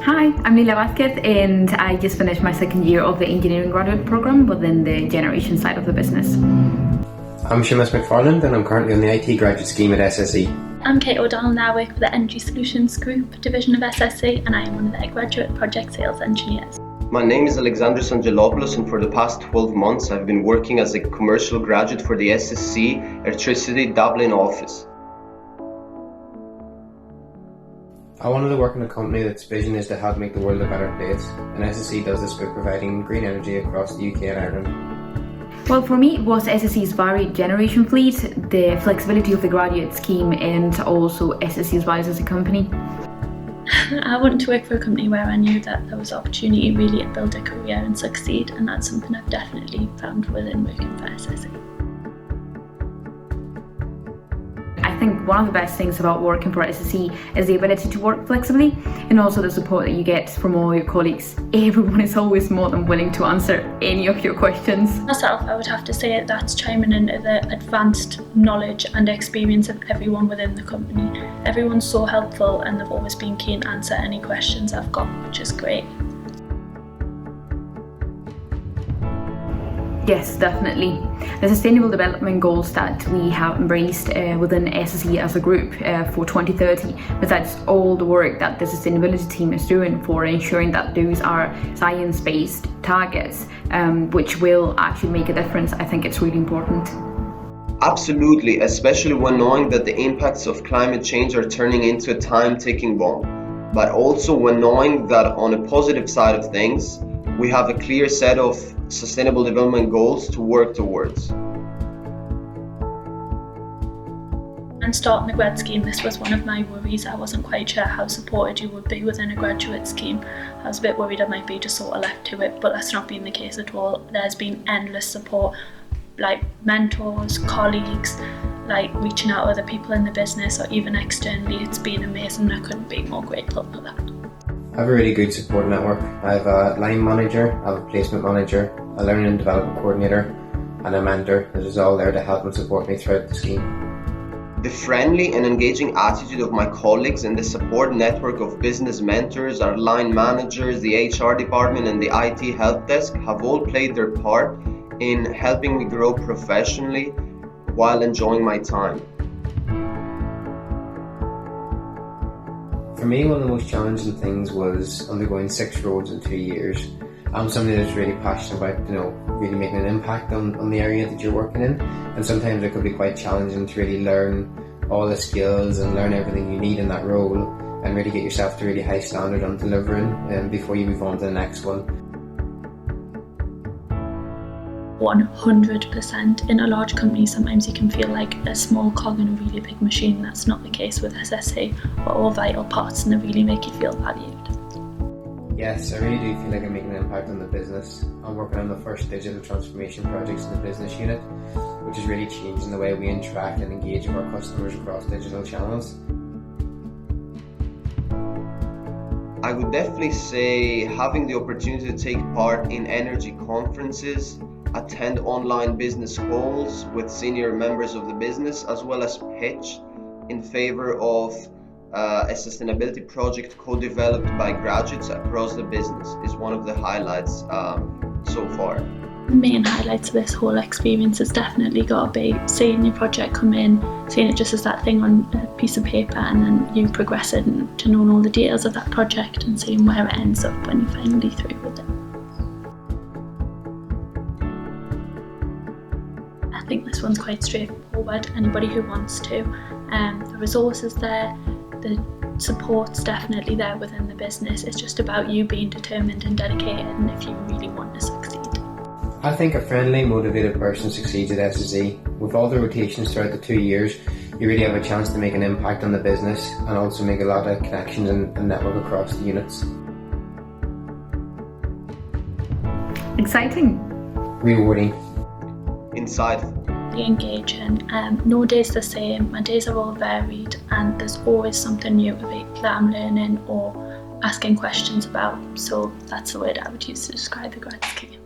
Hi, I'm Lila Vasquez and I just finished my second year of the Engineering Graduate Programme within the generation side of the business. I'm Seamus McFarland and I'm currently on the IT Graduate Scheme at SSE. I'm Kate O'Donnell and I work for the Energy Solutions Group division of SSE and I am one of the graduate project sales engineers. My name is Alexandros Angelopoulos and for the past 12 months I've been working as a commercial graduate for the SSE Electricity Dublin office. I wanted to work in a company that's vision is to help make the world a better place, and SSE does this by providing green energy across the UK and Ireland. Well, for me it was SSE's varied generation fleet, the flexibility of the graduate scheme and also SSE's values as a company. I wanted to work for a company where I knew that there was opportunity really to build a career and succeed, and that's something I've definitely found within working for SSE. I think one of the best things about working for SSE is the ability to work flexibly and also the support that you get from all your colleagues. Everyone is always more than willing to answer any of your questions. Myself, I would have to say that's chiming into the advanced knowledge and experience of everyone within the company. Everyone's so helpful and they've always been keen to answer any questions I've got, which is great. Yes, definitely. The sustainable development goals that we have embraced within SSE as a group for 2030, besides all the work that the sustainability team is doing for ensuring that those are science-based targets, which will actually make a difference, I think it's really important. Absolutely, especially when knowing that the impacts of climate change are turning into a time-ticking bomb, but also when knowing that on a positive side of things, we have a clear set of sustainable development goals to work towards. And starting the grad scheme, this was one of my worries. I wasn't quite sure how supported you would be within a graduate scheme. I was a bit worried I might be just sort of left to it, but that's not been the case at all. There's been endless support, like mentors, colleagues, like reaching out to other people in the business or even externally. It's been amazing. I couldn't be more grateful for that. I have a really good support network. I have a line manager, I have a placement manager, a learning and development coordinator, and a mentor that is all there to help and support me throughout the scheme. The friendly and engaging attitude of my colleagues and the support network of business mentors, our line managers, the HR department and the IT help desk have all played their part in helping me grow professionally while enjoying my time. For me, one of the most challenging things was undergoing 6 roles in 2 years. I'm somebody that's really passionate about, really making an impact on the area that you're working in. And sometimes it could be quite challenging to really learn all the skills and learn everything you need in that role and really get yourself to really high standard on delivering before you move on to the next one. 100%. In a large company, sometimes you can feel like a small cog in a really big machine. That's not the case with SSE. We're all vital parts and they really make you feel valued. Yes, I really do feel like I'm making an impact on the business. I'm working on the first digital transformation projects in the business unit, which is really changing the way we interact and engage with our customers across digital channels. I would definitely say having the opportunity to take part in energy conferences, attend online business calls with senior members of the business, as well as pitch in favor of a sustainability project co-developed by graduates across the business is one of the highlights so far. The main highlights of this whole experience has definitely got to be seeing your project come in, seeing it just as that thing on a piece of paper and then you progress it to knowing all the details of that project and seeing where it ends up when you're finally through with it. I think this one's quite straightforward. Anybody who wants to, the resources there, the support's definitely there within the business. It's just about you being determined and dedicated and if you really want to succeed. I think a friendly, motivated person succeeds at SSE. With all the rotations throughout the 2 years, you really have a chance to make an impact on the business and also make a lot of connections and network across the units. Exciting. Rewarding. Insightful. Engaging. No day's the same. My days are all varied and there's always something new that I'm learning or asking questions about. So that's the word I would use to describe the grad scheme.